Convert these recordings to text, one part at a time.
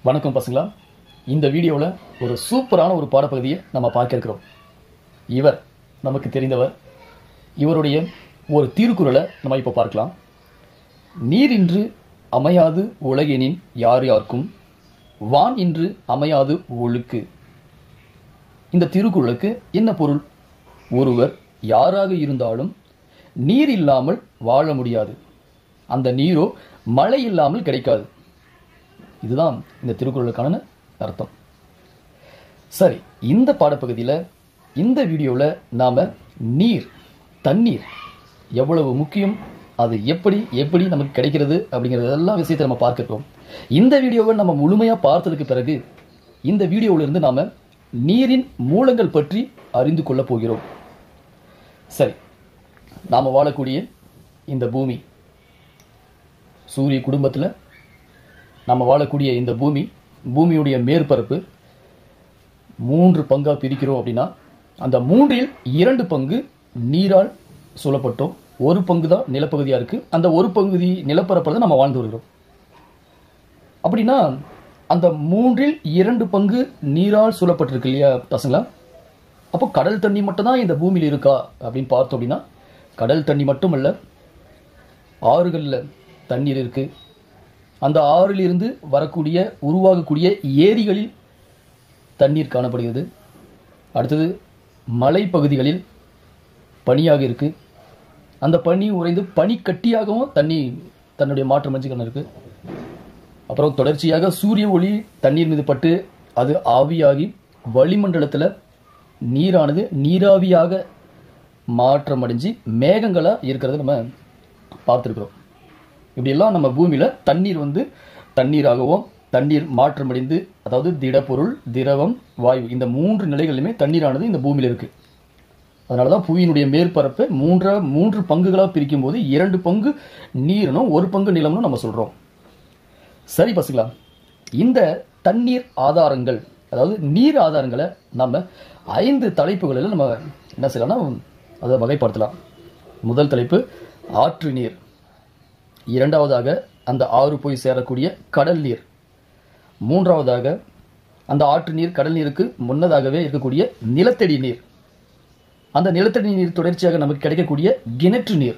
வணக்கம் பசங்களா. இந்த வீடியோவில் ஒரு சூப்பரான ஒரு பாடப்பகுதியை நம்ம பார்க்க இருக்கிறோம். இவர் நமக்கு தெரிந்தவர். இவருடைய ஒரு திருக்குறளை நம்ம இப்போ பார்க்கலாம். நீர் இன்று அமையாது உலகெனின் யார் யார்க்கும் வான் இன்று அமையாது ஒழுக்கு. இந்த திருக்குறளுக்கு என்ன பொருள்? ஒருவர் யாராக இருந்தாலும் நீர் இல்லாமல் வாழ முடியாது. அந்த நீரோ மழை இல்லாமல் கிடைக்காது. இதுதான் இந்த திருக்குறளுக்கான அர்த்தம். சரி, இந்த பாடப்பகுதியில் இந்த வீடியோவில் நாம் நீர், தண்ணீர் எவ்வளவு முக்கியம், அது எப்படி நமக்கு கிடைக்கிறது அப்படிங்கிறது எல்லா விஷயத்தை நம்ம பார்க்கிறோம். இந்த வீடியோவை நம்ம முழுமையாக பார்த்ததுக்கு பிறகு இந்த வீடியோவிலிருந்து நாம் நீரின் மூலங்கள் பற்றி அறிந்து கொள்ளப் போகிறோம். சரி, நாம் வாழக்கூடிய இந்த பூமி, சூரிய குடும்பத்தில் நம்ம வாழக்கூடிய இந்த பூமியுடைய மேற்பரப்பு 3 பங்காக பிரிக்கிறோம் அப்படின்னா அந்த 3இல் 2 பங்கு நீரால் சூழப்பட்டோம். 1 பங்கு தான் நிலப்பகுதியாக இருக்குது. அந்த 1 பகுதி நிலப்பரப்பில் தான் நம்ம வாழ்ந்து வருகிறோம். அப்படின்னா அந்த 3இல் 2 பங்கு நீரால் சூழப்பட்டிருக்கு இல்லையா பசங்களா? அப்போ கடல் தண்ணி மட்டும் தான் இந்த பூமியில் இருக்கா அப்படின்னு பார்த்தோம் அப்படின்னா கடல் தண்ணி மட்டுமல்ல, ஆறுகளில் தண்ணீர் இருக்குது. அந்த ஆறிலிருந்து வரக்கூடிய உருவாகக்கூடிய ஏரிகளில் தண்ணீர் காணப்படுகிறது. அடுத்தது மலைப்பகுதிகளில் பனியாக இருக்குது. அந்த பனி உறைந்து பனிக்கட்டியாகவும் தன்னுடைய மாற்றம் அடைஞ்சுக்கணும் இருக்குது. அப்புறம் தொடர்ச்சியாக சூரிய ஒளி தண்ணீர் மீது பட்டு அது ஆவியாகி வளிமண்டலத்தில் நீரானது நீராவியாக மாற்றம் அடைஞ்சு மேகங்களாக இருக்கிறத நம்ம பார்த்துருக்குறோம். இப்படியெல்லாம் நம்ம பூமியில் தண்ணீராகவும் தண்ணீர் மாற்றமடைந்து, அதாவது திடப்பொருள், திரவம், வாயு, இந்த 3 நிலைகளிலுமே தண்ணீரானது இந்த பூமியில் இருக்குது. அதனால தான் புவியினுடைய மேற்பரப்பை 3 பங்குகளாக பிரிக்கும் போது 2 பங்கு நீர்னும் 1 பங்கு நிலம்னு நம்ம சொல்கிறோம். சரி பசங்களா, இந்த தண்ணீர் ஆதாரங்கள், அதாவது நீர் ஆதாரங்களை நம்ம 5 தலைப்புகளில் நம்ம என்ன செய்யலாம்னா அதை வகைப்படுத்தலாம். முதல் தலைப்பு ஆற்று நீர். இரண்டாவதாக அந்த ஆறு போய் சேரக்கூடிய கடல் நீர். மூன்றாவதாக அந்த ஆற்று நீர், கடல் நீருக்கு முன்னதாகவே இருக்கக்கூடிய நிலத்தடி நீர். அந்த நிலத்தடி நீர் தொடர்ச்சியாக நமக்கு கிடைக்கக்கூடிய கிணற்று நீர்.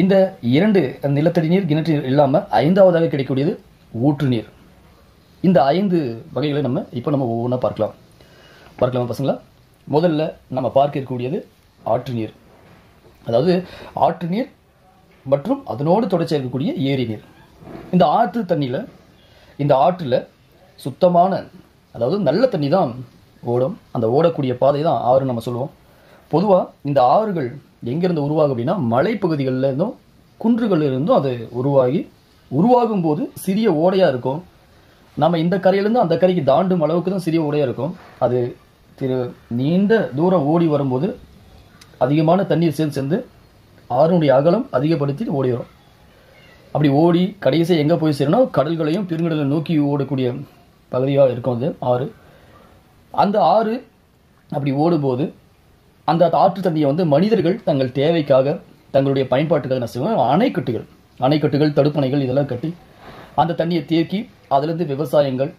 இந்த 2 நிலத்தடி நீர், கிணற்று நீர் இல்லாமல் 5ஆவதாக கிடைக்கக்கூடியது ஊற்று நீர். இந்த 5 வகைகளை நம்ம ஒவ்வொன்றா பார்க்கலாமா பசங்களா? முதல்ல நம்ம பார்க்க இருக்கக்கூடியது ஆற்று நீர். அதாவது ஆற்று நீர் மற்றும் அதனோடு தொடர்ச்சியாக இருக்கக்கூடிய ஏரி நீர். இந்த ஆற்று தண்ணியில், இந்த ஆற்றில் சுத்தமான, அதாவது நல்ல தண்ணி தான் ஓடும். அந்த ஓடக்கூடிய பாதை தான் ஆறுன்னு நம்ம சொல்லுவோம். பொதுவாக இந்த ஆறுகள் எங்கேருந்து உருவாகும் அப்படின்னா மலைப்பகுதிகளில் இருந்தும் குன்றுகளில் இருந்தும் அது உருவாகும் போது சிறிய ஓடையாக இருக்கும். நம்ம இந்த கரையிலேருந்து அந்த கரைக்கு தாண்டும் அளவுக்கு தான் சிறிய ஓடையாக இருக்கும். அது நீண்ட தூரம் ஓடி வரும்போது அதிகமான தண்ணீர் சேர்ந்து ஆறுனுடைய அகலம் அதிகப்படுத்தி ஓடி வரும். அப்படி ஓடி கடைசியாக எங்கே போய் சேரணும்? கடல்களையும் பெருங்கடலையும் நோக்கி ஓடக்கூடிய பகுதியாக இருக்கும் அது ஆறு. அந்த ஆறு அப்படி ஓடும்போது அந்த ஆற்று தண்ணியை மனிதர்கள் தங்கள் தேவைக்காக, தங்களுடைய பயன்பாட்டுக்காக என்ன செய்வாங்க? அணைக்கட்டுகள், தடுப்பணைகள் இதெல்லாம் கட்டி அந்த தண்ணியை தேக்கி அதிலிருந்து விவசாயங்கள்,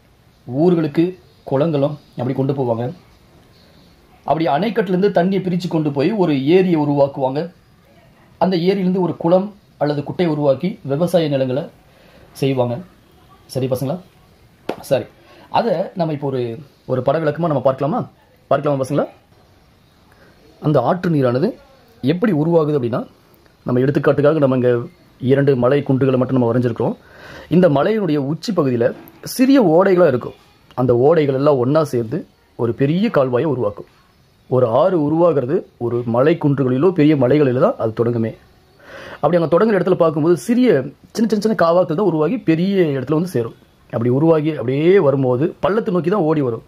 ஊர்களுக்கு குளங்களும் அப்படி கொண்டு போவாங்க. அப்படி அணைக்கட்டிலேருந்து தண்ணியை பிரித்து கொண்டு போய் ஒரு ஏரியை உருவாக்குவாங்க. அந்த ஏரியிலேருந்து ஒரு குளம் அல்லது குட்டையை உருவாக்கி விவசாய நிலங்களை செய்வாங்க. சரி பசங்களா? சரி, அதை நம்ம இப்போ ஒரு பட விளக்கமாக நம்ம பார்க்கலாமா பசங்களா? அந்த ஆற்று நீரானது எப்படி உருவாகுது அப்படின்னா, நம்ம எடுத்துக்காட்டுக்காக நம்ம இங்கே 2 மலை குன்றுகளை மட்டும் நம்ம வரைஞ்சிருக்கிறோம். இந்த மலையினுடைய உச்சி பகுதியில் சிறிய ஓடைகளாக இருக்கும். அந்த ஓடைகள் எல்லாம் ஒன்றா சேர்ந்து ஒரு பெரிய கால்வாயை உருவாக்கும். ஒரு ஆறு உருவாகிறது ஒரு மலை குன்றுகளிலோ பெரிய மலைகளில் தான் அது தொடங்குமே. அப்படி அங்கே தொடங்குற இடத்துல பார்க்கும்போது சின்ன காவாக்கள் தான் உருவாகி பெரிய இடத்துல சேரும். அப்படி உருவாகி அப்படியே வரும்போது பள்ளத்தை நோக்கி தான் ஓடி வரும்.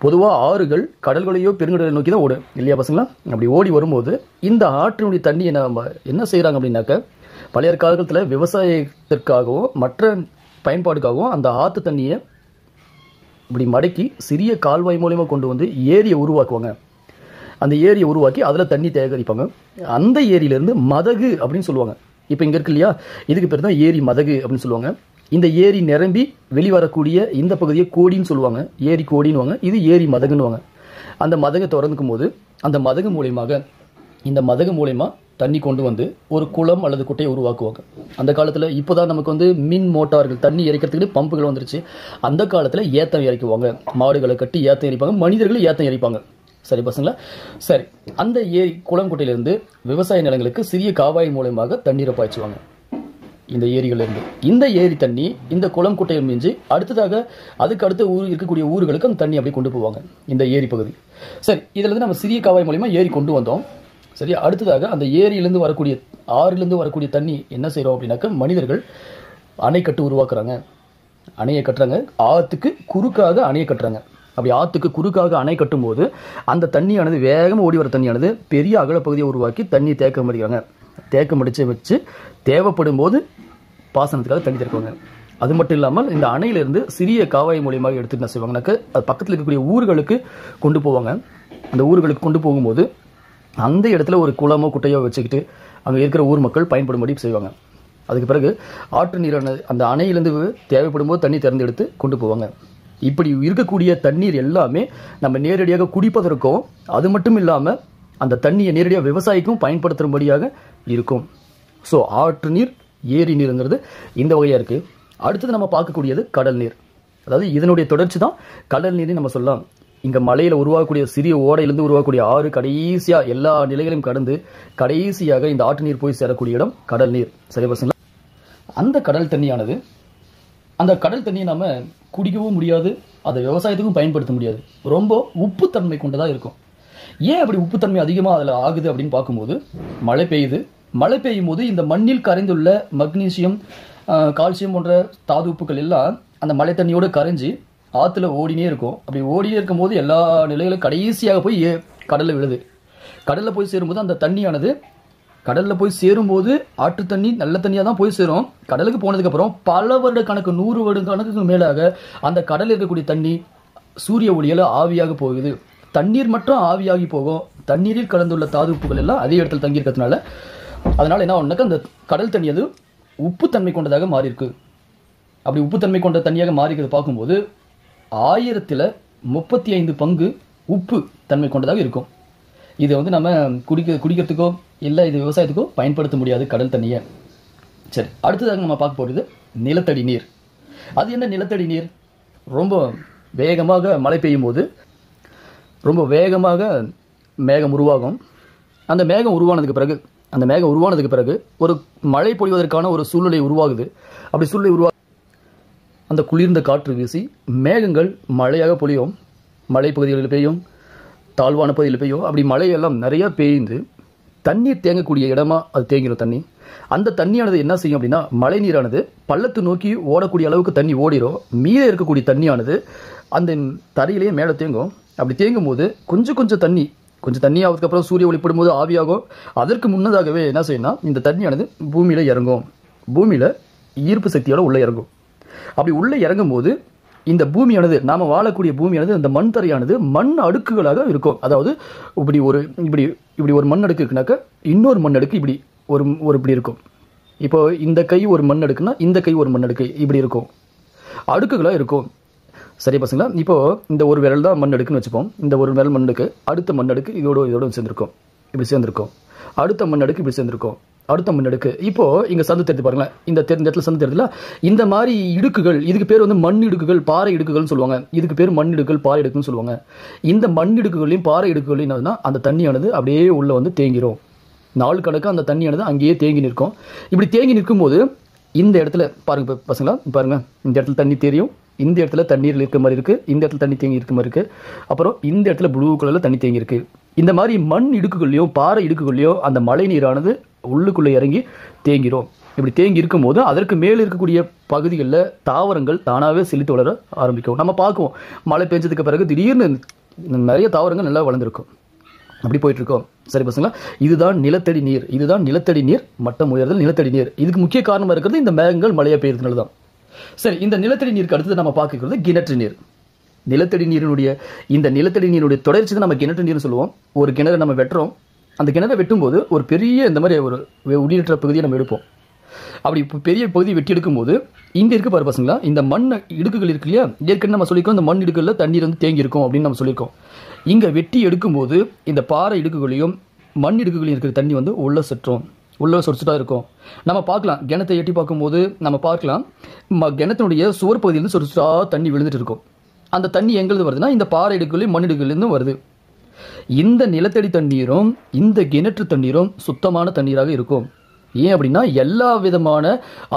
பொதுவாக ஆறுகள் கடல்களையோ பெருங்கடலை நோக்கி தான் ஓடும் இல்லையா பசங்களா? அப்படி ஓடி வரும்போது இந்த ஆற்றினுடைய தண்ணியை நம்ம என்ன செய்கிறாங்க அப்படின்னாக்க, பழைய காலத்தில் விவசாயத்திற்காகவும் மற்ற பயன்பாடுக்காகவும் அந்த ஆற்று தண்ணியை இப்படி மடக்கி சிறிய கால்வாய் மூலயமா கொண்டு வந்து ஏரியை உருவாக்குவாங்க. அந்த ஏரியை உருவாக்கி அதில் தண்ணி சேகரிப்பாங்க. அந்த ஏரியிலேருந்து மதகு அப்படின்னு சொல்லுவாங்க. இப்போ இங்கே இருக்கு இல்லையா, இதுக்கு பேர் தான் ஏரி மதகு அப்படின்னு சொல்லுவாங்க. இந்த ஏரி நிரம்பி வெளிவரக்கூடிய இந்த பகுதியை கோடின்னு சொல்லுவாங்க, ஏரி கோடின்னுவாங்க, இது ஏரி மதகுன்னுவாங்க. அந்த மதகை திறந்துக்கும் போது அந்த மதகு மூலியமாக இந்த மதகு மூலயமா தண்ணி கொண்டு வந்து ஒரு குளம் அல்லது குட்டையை உருவாக்குவாங்க. அந்த காலத்தில் இப்போதான் நமக்கு வந்து மின் மோட்டார்கள் தண்ணி இறைக்கிறதுக்கு பம்புகள் வந்துருச்சு. அந்த காலத்தில் ஏத்தம் இறைக்குவாங்க, மாடுகளை கட்டி ஏத்தம் இறைப்பாங்க, மனிதர்கள் ஏத்தம் இறைப்பாங்க. சரி பசங்களா, சரி. அந்த ஏரி குளம் குட்டையிலிருந்து விவசாய நிலங்களுக்கு சிறிய காவாய் மூலமாக தண்ணீரை பாய்ச்சுவாங்க. இந்த ஏரிகளிலிருந்து இந்த ஏரி தண்ணி இந்த குளம் குட்டையில் மிஞ்சி அடுத்ததாக அதுக்கு அடுத்த ஊர் இருக்கக்கூடிய ஊர்களுக்கு அந்த தண்ணி அப்படி கொண்டு போவாங்க, இந்த ஏரி பகுதி. சரி, இதுல இருந்து நம்ம சிறிய காவாய் மூலமா ஏரி கொண்டு வந்தோம். சரி, அடுத்ததாக அந்த ஏரியிலிருந்து வரக்கூடிய ஆறிலிருந்து வரக்கூடிய தண்ணி என்ன செய்யறோம் அப்படின்னாக்க, மனிதர்கள் அணைக்கட்டு உருவாக்குறாங்க, அணையை கட்டுறாங்க, ஆத்துக்கு குறுக்காக அணையை கட்டுறாங்க. அப்படி ஆத்துக்கு குறுக்காக அணை கட்டும் போது அந்த தண்ணியானது வேகமாக ஓடி வர தண்ணியானது பெரிய அகலப்பகுதியை உருவாக்கி தண்ணி தேக்கம் அடிக்கிறாங்க. தேக்கம் அடிச்சு வச்சு தேவைப்படும் போது பாசனத்துக்காக தண்ணி திறக்குவாங்க. அது மட்டும் இல்லாமல் இந்த அணையிலிருந்து சிறிய காவாய் மூலியமாக எடுத்துட்டு என்ன செய்வாங்கன்னாக்க, அது பக்கத்தில் இருக்கக்கூடிய ஊர்களுக்கு கொண்டு போவாங்க. அந்த ஊர்களுக்கு கொண்டு போகும்போது அந்த இடத்துல ஒரு குளமோ குட்டையோ வச்சுக்கிட்டு அங்கே இருக்கிற ஊர் மக்கள் பயன்படும்படி செய்வாங்க. அதுக்கு பிறகு ஆற்று நீரான அந்த அணையிலிருந்து தேவைப்படும் போது தண்ணி திறந்து எடுத்து கொண்டு போவாங்க. இப்படி இருக்கக்கூடிய தண்ணீர் எல்லாமே நம்ம நேரடியாக குடிப்பதற்கும், அது மட்டும் இல்லாமல் அந்த தண்ணியை நேரடியாக விவசாயிக்கும் பயன்படுத்தும்படியாக இருக்கும். ஸோ ஆற்று நீர், ஏரி நீருங்கிறது இந்த வகையாக இருக்குது. அடுத்தது நம்ம பார்க்கக்கூடியது கடல் நீர். அதாவது இதனுடைய தொடர்ச்சி தான் கடல் நீர்னு நம்ம சொல்லலாம். இங்கே மலையில் உருவாகக்கூடிய சிறிய ஓடையிலிருந்து உருவாகக்கூடிய ஆறு கடைசியாக எல்லா நிலைகளையும் கடந்து கடைசியாக இந்த ஆற்று நீர் போய் சேரக்கூடிய இடம் கடல் நீர். சரி பசங்களா, அந்த கடல் தண்ணியானது, அந்த கடல் தண்ணியை நம்ம குடிக்கவும் முடியாது, அதை விவசாயத்துக்கும் பயன்படுத்த முடியாது. ரொம்ப உப்புத்தன்மை கொண்டதாக இருக்கும். ஏன் அப்படி உப்புத்தன்மை அதிகமாக அதில் ஆகுது அப்படின்னு பார்க்கும்போது, மழை பெய்யுது. மழை பெய்யும் போது இந்த மண்ணில் கரைந்துள்ள மக்னீசியம், கால்சியம் போன்ற தாது உப்புகள் எல்லாம் அந்த மழை தண்ணியோடு கரைஞ்சி ஆற்றுல ஓடினே இருக்கும். அப்படி ஓடினே இருக்கும்போது எல்லா நிலைகளும் கடைசியாக போய் கடலில் விழுது. கடலில் போய் சேரும்போது அந்த தண்ணியானது கடலில் போய் சேரும்போது ஆற்று தண்ணி நல்ல தண்ணியாக தான் போய் சேரும். கடலுக்கு போனதுக்கப்புறம் பல வருட கணக்கு, 100 வருட கணக்குக்கு மேலாக அந்த கடலில் இருக்கக்கூடிய தண்ணி சூரிய ஒளியால் ஆவியாக போகுது. தண்ணீர் மட்டும் ஆவியாகி போகும். தண்ணீரில் கலந்துள்ள தாது உப்புகள் எல்லாம் அதே இடத்துல தங்கியிருக்கிறதுனால அதனால என்ன ஒன்றுக்கு அந்த கடல் தண்ணி அது உப்புத்தன்மை கொண்டதாக மாறி இருக்கு. அப்படி உப்புத்தன்மை கொண்ட தண்ணியாக மாறி இருக்கிறத பார்க்கும்போது 1000ல் 35 பங்கு உப்பு தன்மை கொண்டதாக இருக்கும். இதை வந்து நம்ம குடிக்கிறதுக்கோ இல்லை இது விவசாயத்துக்கோ பயன்படுத்த முடியாது கடல் தண்ணியை. சரி, அடுத்ததாக நம்ம பார்க்க போகிறது நிலத்தடி நீர். அது என்ன நிலத்தடி நீர்? ரொம்ப வேகமாக மழை பெய்யும் போது ரொம்ப வேகமாக மேகம் உருவாகும். அந்த மேகம் உருவானதுக்கு பிறகு ஒரு மழை பொழிவதற்கான ஒரு சூழ்நிலை உருவாகுது. அப்படி சூழ்நிலை அந்த குளிர்ந்த காற்று வீசி மேகங்கள் மழையாக பொழியும். மலை பகுதிகளில் பெய்யும், தாழ்வான பகுதியில் பெய்யும். அப்படி மழையெல்லாம் நிறையா பெய்ந்து தண்ணீர் தேங்கக்கூடிய இடமா அது தேங்கிடும் தண்ணி. அந்த தண்ணியானது என்ன செய்யும் அப்படின்னா, மழை நீரானது பள்ளத்தை நோக்கி ஓடக்கூடிய அளவுக்கு தண்ணி ஓடிடும். மீதே இருக்கக்கூடிய தண்ணியானது அந்த தரையிலேயே மேலே தேங்கும். அப்படி தேங்கும் போது கொஞ்சம் தண்ணி ஆகிறதுக்கப்புறம் சூரிய ஒளிப்படும் போது ஆவியாகும். அதற்கு முன்னதாகவே என்ன செய்யணும்னா, இந்த தண்ணியானது பூமியில் இறங்கும். பூமியில் ஈர்ப்பு சக்தியோட உள்ளே இறங்கும். அப்படி உள்ளே இறங்கும் போது இந்த பூமியானது, நாம் வாழக்கூடிய பூமியானது, அந்த மண் தரையானது மண் அடுக்குகளாக இருக்கும். அதாவது இப்படி ஒரு மண் அடுக்கு இருக்குனாக்கா இன்னொரு மண் அடுக்கு இப்படி இருக்கும். இப்போ இந்த கை ஒரு மண் அடுக்குன்னா இந்த கை ஒரு மண் அடுக்கு இப்படி இருக்கும், அடுக்குகளாக இருக்கும். சரி பசங்களா, இப்போ இந்த ஒரு விரல் தான் மண் அடுக்குன்னு வச்சுப்போம். இந்த ஒரு விரல் மண் அடுக்கு, அடுத்த மண் அடுக்கு இதோட சேர்ந்துருக்கும், இப்படி சேர்ந்துருக்கும். அடுத்த மண் அடுக்கு இப்படி சேர்ந்துருக்கும், அடுத்த மண் அடுக்கு. இப்போ இங்கே சந்து தெரிஞ்சு பாருங்களேன், இந்த இடத்துல சந்து தெரியுதுல, இந்த மாதிரி இடுக்குகள், இதுக்கு பேர் வந்து மண் இடுக்குகள், பாறை இடுக்குகள்னு சொல்லுவாங்க. இதுக்கு பேர் மண் இடுக்குகள், பாறை இடுக்குன்னு சொல்லுவாங்க. இந்த மண் இடுக்குகளையும் பாறை இடுக்குகளையும் என்னதுன்னா, அந்த தண்ணியானது அப்படியே உள்ள வந்து தேங்கிடும். நாள் கணக்காக அந்த தண்ணியானது அங்கேயே தேங்கி நிற்கும். இப்படி தேங்கி நிற்கும் போது இந்த இடத்துல பாருங்க பசங்களா, பாருங்க, இந்த இடத்துல தண்ணி தெரியும், இந்த இடத்துல தண்ணீர் இருக்க மாதிரி இருக்குது, இந்த இடத்துல தண்ணி தேங்கி இருக்க மாதிரி இருக்குது, அப்புறம் இந்த இடத்துல ப்ளூ கலரில் தண்ணி தேங்கி இருக்குது. இந்த மாதிரி மண் இடுக்குகள்லையோ பாறை இடுக்குகள்லையோ அந்த மழை நீரானது உள்ளுக்குள்ளே இறங்கி தேங்கிடும். இப்படி தேங்கி இருக்கும் போது அதற்கு மேலே இருக்கக்கூடிய பகுதிகளில் தாவரங்கள் தானாகவே செழித்து வளர ஆரம்பிக்கும். நம்ம பார்க்குவோம், மழை பெஞ்சதுக்கு பிறகு திடீர்னு நிறைய தாவரங்கள் நல்லா வளர்ந்துருக்கும். அப்படி போயிட்டுருக்கோம். சரி பசங்களா, இதுதான் நிலத்தடி நீர். இதுதான் நிலத்தடி நீர் மட்டம் உயர்தல், நிலத்தடி நீர். இதுக்கு முக்கிய காரணமாக இருக்கிறது இந்த மேகங்கள் மழையை பெய்யறதுனால தான். சரி, இந்த நிலத்தடி நீருக்கு அடுத்தது நம்ம பார்க்கிறது கிணற்று நீர். நிலத்தடி நீரினுடைய தொடர்ச்சி தான் நம்ம கிணற்று நீர்னு சொல்லுவோம். ஒரு கிணறு நம்ம வெட்டுறோம். அந்த கிணறை வெட்டும்போது ஒரு பெரிய இந்த மாதிரி ஒரு உள்ளிட்ட பகுதியை நம்ம எடுப்போம். அப்படி பெரிய பகுதி வெட்டி எடுக்கும்போது இங்கே இருக்க பாரு பசங்களா, இந்த மண் இடுக்குகள் இருக்கு இல்லையா, ஏற்கனவே நம்ம சொல்லியிருக்கோம் இந்த மண் இடுக்குகளில் தண்ணீர் வந்து தேங்கி இருக்கும் அப்படின்னு நம்ம சொல்லியிருக்கோம். இங்கே வெட்டி எடுக்கும்போது இந்த பாறை இடுக்குகளையும் மண் இடுக்குகளையும் இருக்கிற தண்ணி வந்து உள்ள சொரிச்சுட்டா இருக்கும். நம்ம பார்க்கலாம், கிணத்தை எட்டி பார்க்கும்போது நம்ம பார்க்கலாம் கிணத்தினுடைய சுவர் பகுதியிலிருந்து சொரிச்சுட்டா தண்ணி விழுந்துட்டு இருக்கும். அந்த தண்ணி எங்கிருந்து வருதுன்னா இந்த பாறை இடுக்குகளையும் மண் இடுக்குகளிலிருந்து வருது. இந்த நிலத்தடி தண்ணீரும் இந்த கிணற்று தண்ணீரும் சுத்தமான தண்ணீராக இருக்கும். ஏன் அப்படின்னா எல்லா விதமான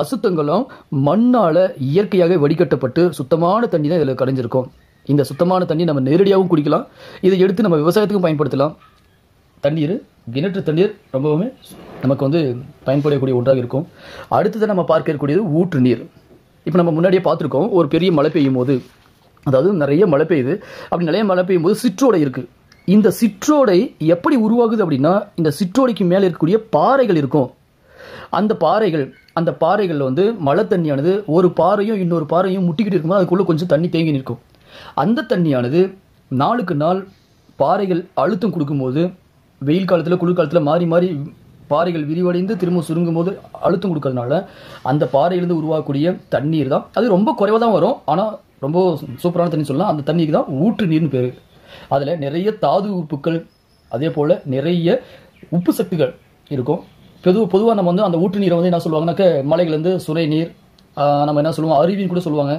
அசுத்தங்களும் மண்ணால இயற்கையாக வடிகட்டப்பட்டு சுத்தமான தண்ணி தான் இதில் கடைஞ்சிருக்கும். இந்த சுத்தமான தண்ணி நம்ம நேரடியாகவும் குடிக்கலாம், இதை எடுத்து நம்ம விவசாயத்துக்கும் பயன்படுத்தலாம். தண்ணீர், கிணற்று தண்ணீர் ரொம்பவுமே நமக்கு வந்து பயன்படக்கூடிய ஒன்றாக இருக்கும். அடுத்தது நம்ம பார்க்க இருக்கக்கூடியது ஊற்று நீர். இப்போ நம்ம முன்னாடியே பார்த்துருக்கோம், ஒரு பெரிய மழை பெய்யும் போது, அதாவது நிறைய மழை பெய்யுது, அப்படி நிறைய மழை பெய்யும் போது சிற்றோடை இருக்குது. இந்த சிற்றோடை எப்படி உருவாகுது அப்படின்னா இந்த சிற்றோடைக்கு மேலே இருக்கக்கூடிய பாறைகள் இருக்கும். அந்த பாறைகளில் வந்து மழை தண்ணியானது ஒரு பாறையும் இன்னொரு பாறையும் முட்டிக்கிட்டு இருக்கும்போது அதுக்குள்ளே கொஞ்சம் தண்ணி தேங்கி நிற்கும். அந்த தண்ணியானது நாளுக்கு நாள் பாறைகள் அழுத்தம் கொடுக்கும்போது, வெயில் காலத்தில் குளிர்காலத்தில் மாறி மாறி பாறைகள் விரிவடைந்து திரும்ப சுருங்கும் போது அழுத்தம் கொடுக்கறதுனால அந்த பாறையிலிருந்து உருவாகக்கூடிய தண்ணீர் தான், அது ரொம்ப குறைவாக தான் வரும், ஆனால் ரொம்ப சூப்பரான தண்ணி சொல்லலாம். அந்த தண்ணிக்கு தான் ஊற்று நீர்னு பேர். அதில் நிறைய தாது உப்புக்கள், அதே போல் நிறைய உப்பு சத்துக்கள் இருக்கும். பொதுவாக நம்ம வந்து அந்த ஊற்று நீரை வந்து என்ன சொல்லுவாங்கன்னாக்க மலைகள்லேருந்து சுனை நீர், நம்ம என்ன சொல்லுவோம் அருவின்னு கூட சொல்லுவாங்க.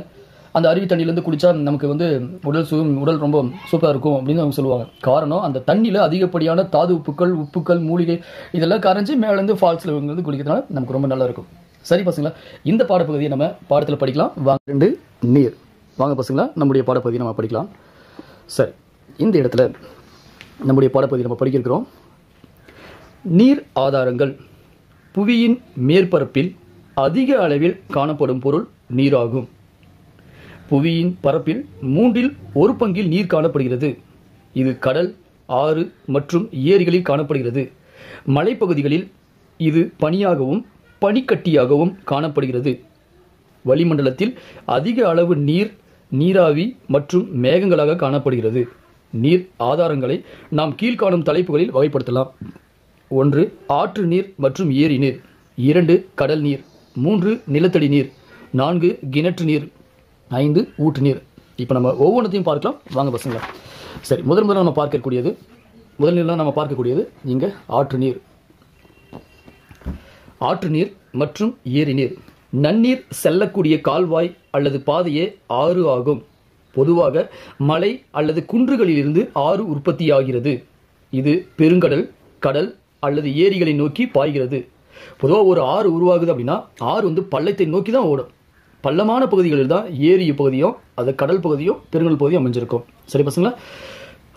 அந்த அருவி தண்ணியிலேருந்து குடித்தா நமக்கு வந்து உடல் ரொம்ப சூப்பராக இருக்கும் அப்படின்னு அவங்க சொல்லுவாங்க. காரணம் அந்த தண்ணியில் அதிகப்படியான தாது உப்புக்கள் மூலிகை இதெல்லாம் கரைஞ்சி மேலேருந்து ஃபால்ஸில் வந்து குடிக்கிறதுனால நமக்கு ரொம்ப நல்லா இருக்கும். சரி பசங்களா, இந்த பாடப்பகுதியை நம்ம பாடத்தில் படிக்கலாம். வாங்க 2 நீர். வாங்க பசங்களா, நம்முடைய பாடப்பகுதியை நம்ம படிக்கலாம். சரி, இந்த இடத்துல நம்முடைய பாடப்பகுதி நம்ம படிக்க இருக்கிறோம். நீர் ஆதாரங்கள். புவியின் மேற்பரப்பில் அதிக அளவில் காணப்படும் பொருள் நீராகும். புவியின் பரப்பில் 1/3 பங்கில் நீர் காணப்படுகிறது. இது கடல், ஆறு மற்றும் ஏரிகளில் காணப்படுகிறது. மலைப்பகுதிகளில் இது பனியாகவும் பனிக்கட்டியாகவும் காணப்படுகிறது. வளிமண்டலத்தில் அதிக அளவு நீராவி மற்றும் மேகங்களாக காணப்படுகிறது. நீர் ஆதாரங்களை நாம் கீழ்காணும் தலைப்புகளில் வகைப்படுத்தலாம். 1 ஆற்று நீர் மற்றும் ஏரி நீர், 2 கடல் நீர், 3 நிலத்தடி நீர், 4 கிணற்று நீர், 5 ஊற்று நீர். இப்போ நம்ம ஒவ்வொன்றத்தையும் பார்க்கலாம். வாங்க பசங்களா. சரி, முதல்ல நம்ம பார்க்கக்கூடியது இங்கே ஆற்று நீர் மற்றும் ஏரி நீர். நன்னீர் செல்லக்கூடிய கால்வாய் அல்லது பாதையே ஆறு ஆகும். பொதுவாக மலை அல்லது குன்றுகளிலிருந்து ஆறு உற்பத்தியாகிறது. இது பெருங்கடல், கடல் அல்லது ஏரிகளை நோக்கி பாய்கிறது. பொதுவாக ஒரு ஆறு உருவாகுது அப்படின்னா ஆறு வந்து பள்ளத்தை நோக்கி தான் ஓடும். பள்ளமான பகுதிகளில் தான் ஏரி பகுதியும் அது கடல் பகுதியும் பெருங்கடல் பகுதியும் அமைஞ்சிருக்கும். சரி பசங்களா,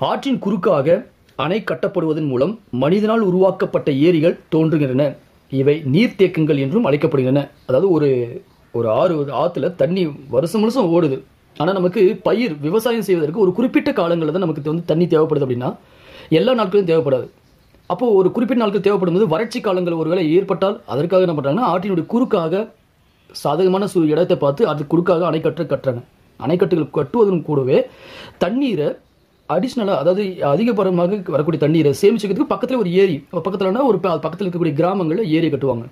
ஆற்றின் குறுக்காக அணை கட்டப்படுவதன் மூலம் மனிதனால் உருவாக்கப்பட்ட ஏரிகள் தோன்றுகின்றன. இவை நீர்த்தேக்கங்கள் என்றும் அழைக்கப்படுகின்றன. அதாவது ஒரு ஆற்றுல தண்ணி வருஷம் முழுசும் ஓடுது, ஆனால் நமக்கு விவசாயம் செய்வதற்கு ஒரு குறிப்பிட்ட காலங்களில் தான் நமக்கு வந்து தண்ணி தேவைப்படுது. அப்படின்னா எல்லா நாட்களும் தேவைப்படாது. அப்போது ஒரு குறிப்பிட்ட நாட்கள் தேவைப்படும் போது வறட்சி காலங்கள் ஒருவேளை ஏற்பட்டால் அதற்காக என்ன பண்ணுறாங்கன்னா ஆற்றினுடைய குறுக்காக சாதகமான இடத்தை பார்த்து அதுக்கு குறுக்காக கட்டுறாங்க. அணைக்கட்டுகள் கட்டுவதன் கூடவே தண்ணீரை அடிஷ்னலாக, அதாவது அதிகபரமாக வரக்கூடிய தண்ணீரை சேமிச்சுக்கிறதுக்கு பக்கத்தில் ஒரு ஏரி, பக்கத்தில்னா பக்கத்தில் இருக்கக்கூடிய கிராமங்களில் ஏரியை கட்டுவாங்க.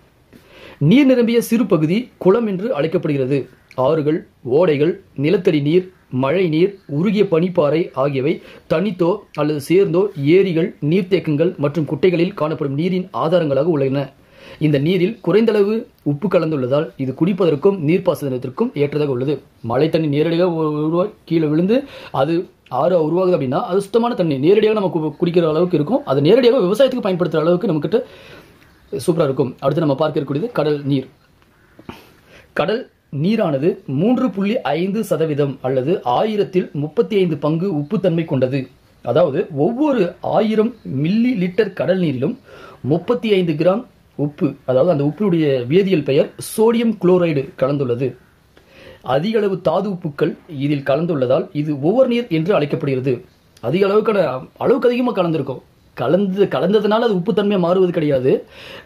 நீர் நிரம்பிய சிறு பகுதி குளம் என்று அழைக்கப்படுகிறது. ஆறுகள், ஓடைகள், நிலத்தடி நீர், மழை நீர், உருகிய பனிப்பாறை ஆகியவை தனித்தோ அல்லது சேர்ந்தோ ஏரிகள், நீர்த்தேக்கங்கள் மற்றும் குட்டைகளில் காணப்படும் நீரின் ஆதாரங்களாக உள்ளன. இந்த நீரில் குறைந்தளவு உப்பு கலந்துள்ளதால் இது குடிப்பதற்கும் நீர்ப்பாசனத்திற்கும் ஏற்றதாக உள்ளது. மழை தண்ணி நேரடியாக கீழே விழுந்து அது ஆறு உருவாகுது அப்படின்னா அது சுத்தமான தண்ணி, நேரடியாக நம்ம குடிக்கிற அளவுக்கு இருக்கும். அது நேரடியாக விவசாயத்துக்கு பயன்படுத்துகிற அளவுக்கு நமக்கிட்ட சூப்பராக இருக்கும். அடுத்து நம்ம பார்க்க இருக்கக்கூடியது கடல் நீர். கடல் நீரானது 3.5% அல்லது 1000ல் 35 பங்கு உப்புத்தன்மை கொண்டது. அதாவது ஒவ்வொரு 1000 மில்லி லிட்டர் கடல் நீரிலும் 35 கிராம் உப்பு, அதாவது அந்த உப்பினுடைய வேதியியல் பெயர் சோடியம் குளோரைடு கலந்துள்ளது. அதிக அளவு தாது உப்புக்கள் இதில் கலந்துள்ளதால் இது ஒவ்வொரு நீர் என்று அழைக்கப்படுகிறது. அளவுக்கு அதிகமாக கலந்திருக்கும். கலந்ததுனால அது உப்புத்தன்மையாக மாறுவது கிடையாது.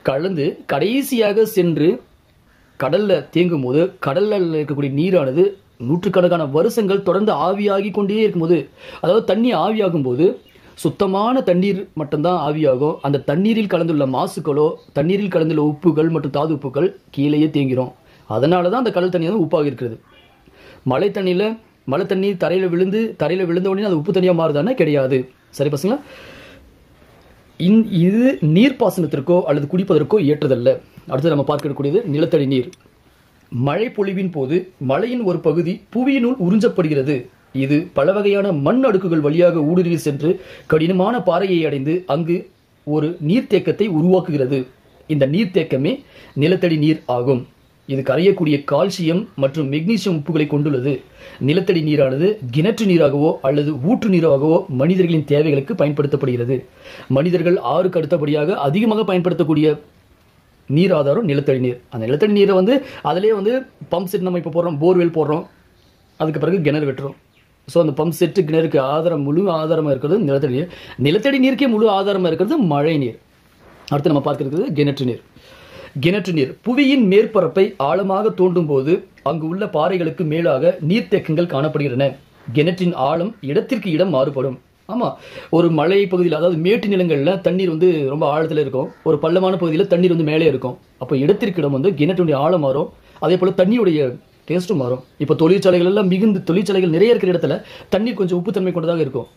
கலந்து கடைசியாக சென்று கடலில் தேங்கும் போது கடலில் இருக்கக்கூடிய நீரானது நூற்றுக்கணக்கான வருஷங்கள் தொடர்ந்து ஆவியாகி கொண்டே இருக்கும்போது, அதாவது தண்ணி ஆவியாகும் போது சுத்தமான தண்ணீர் மட்டும்தான் ஆவியாகும். அந்த தண்ணீரில் கலந்துள்ள மாசுக்களோ தண்ணீரில் கலந்துள்ள உப்புகள் மற்றும் தாது உப்புகள் கீழேயே தேங்கிரும். அதனால தான் அந்த கடல் தண்ணி வந்து உப்பாக இருக்கிறது. மழை தண்ணீர் தரையில் விழுந்த உடனே அது உப்பு தண்ணியாக மாறுதானே? கிடையாது. சரி பசங்களா, இது நீர்ப்பாசனத்திற்கோ அல்லது குடிப்பதற்கோ ஏற்றதல்ல. அடுத்து நம்ம பார்க்கக்கூடியது நிலத்தடி நீர். மழை பொழிவின் போது மழையின் ஒரு பகுதி புவியினுள் உறிஞ்சப்படுகிறது. இது பல வகையான மண் அடுக்குகள் வழியாக ஊடுருவி சென்று கடினமான பாறையை அடைந்து அங்கு ஒரு நீர்த்தேக்கத்தை உருவாக்குகிறது. இந்த நீர்த்தேக்கமே நிலத்தடி நீர் ஆகும். இது கரையக்கூடிய கால்சியம் மற்றும் மெக்னீசியம் உப்புகளை கொண்டுள்ளது. நிலத்தடி நீரானது கிணற்று நீராகவோ அல்லது ஊற்று நீராகவோ மனிதர்களின் தேவைகளுக்கு பயன்படுத்தப்படுகிறது. மனிதர்கள் ஆறுக்கு அடுத்தபடியாக அதிகமாக பயன்படுத்தக்கூடிய நீர் ஆதாரம் நிலத்தடி நீர். அந்த நிலத்தடி நீரை வந்து அதிலே வந்து பம்ப் செட் நம்ம இப்போ போடுறோம், போர்வெல் போடுறோம், அதுக்கு பிறகு கிணறு வெட்டுறோம். ஸோ அந்த பம்ப் செட்டு கிணறுக்கு முழு ஆதாரமாக இருக்கிறது நிலத்தடி நீர். நிலத்தடி நீருக்கே முழு ஆதாரமாக இருக்கிறது மழை நீர். அடுத்து நம்ம பார்க்கிறது கிணற்று நீர். கிணற்று நீர் புவியின் மேற்பரப்பை ஆழமாக தோண்டும் போது அங்கு உள்ள பாறைகளுக்கு மேலாக நீர்த்தேக்கங்கள் காணப்படுகின்றன. கிணற்றின் ஆழம் இடத்திற்கு இடம் மாறுபடும். ஆமாம், ஒரு மலை பகுதியில், அதாவது மேட்டு நிலங்களில் தண்ணீர் வந்து ரொம்ப ஆழத்தில் இருக்கும், ஒரு பள்ளமான பகுதியில் தண்ணீர் வந்து மேலே இருக்கும். அப்போ இடத்திற்கு இடம் வந்து கிணற்றுடைய ஆழம் மாறும், அதே போல் தண்ணியுடைய டேஸ்ட்டும் மாறும். இப்போ தொழிற்சாலைகள் எல்லாம் தொழிற்சாலைகள் நிறைய இருக்கிற இடத்துல தண்ணீர் கொஞ்சம் உப்புத்தன்மை கொண்டதாக இருக்கும்.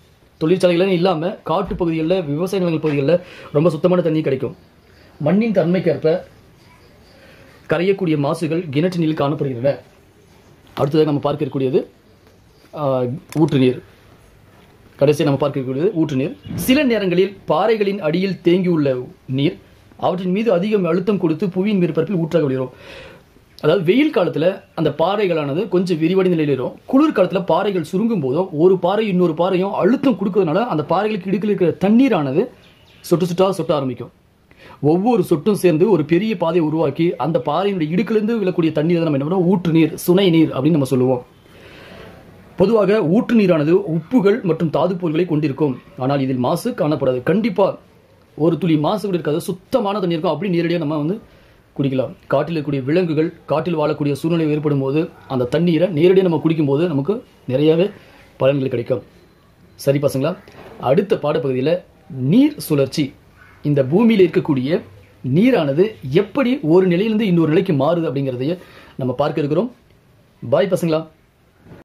தொழிற்சாலைகள் இல்லாமல் காட்டு பகுதிகளில், விவசாய நிலங்கள் பகுதிகளில் ரொம்ப சுத்தமான தண்ணி கிடைக்கும். மண்ணின் தன்மைக்கேற்ப கரையக்கூடிய மாசுகள் கிணற்று நீரில் காணப்படுகின்றன. அடுத்ததாக நம்ம பார்க்கக்கூடியது ஊற்று நீர். கடைசியாக நம்ம பார்க்கக்கூடியது ஊற்று நீர். சில நேரங்களில் பாறைகளின் அடியில் தேங்கியுள்ள நீர் அவற்றின் மீது அதிகம் அழுத்தம் கொடுத்து புவியின் மேற்பரப்பில் ஊற்றாக விடுகிறோம். அதாவது வெயில் காலத்தில் அந்த பாறைகளானது கொஞ்சம் விரிவடைந்த நிலையில் இருக்கும். குளிர் காலத்தில் பாறைகள் சுருங்கும் போதும் ஒரு பாறை இன்னொரு பாறையும் அழுத்தம் கொடுக்கறதுனால அந்த பாறைகளுக்கு இடுக்கில் இருக்கிற தண்ணீரானது சொட்ட ஆரம்பிக்கும். ஒவ்வொரு சொட்டும் சேர்ந்து ஒரு பெரிய பாதையை உருவாக்கி அந்த பாறையினுடைய இடுக்கிலிருந்து விழக்கூடிய தண்ணீர் நம்ம என்ன பண்ணுவோம்? ஊற்று நீர், சுனை நீர் அப்படின்னு நம்ம சொல்லுவோம். பொதுவாக ஊற்று நீரானது உப்புகள் மற்றும் தாதுப்பொருட்களை கொண்டிருக்கும். ஆனால் இதில் மாசு காணப்படாது. கண்டிப்பாக ஒரு துளி மாசு கூட இருக்காது, சுத்தமான தண்ணி இருக்கும். அப்படி நேரடியாக நம்ம வந்து குடிக்கலாம். காட்டில் இருக்கக்கூடிய விலங்குகள், காட்டில் வாழக்கூடிய சூழ்நிலை ஏற்படும் போது அந்த தண்ணீரை நேரடியாக நம்ம குடிக்கும்போது நமக்கு நிறையவே பலன்கள் கிடைக்கும். சரி பசங்களா, அடுத்த பாடப்பகுதியில் நீர் சுழற்சி, இந்த பூமியில் இருக்கக்கூடிய நீரானது எப்படி ஒரு நிலையிலிருந்து இன்னொரு நிலைக்கு மாறுது அப்படிங்கிறதையே நம்ம பார்க்க இருக்கிறோம். பாய் பசங்களா.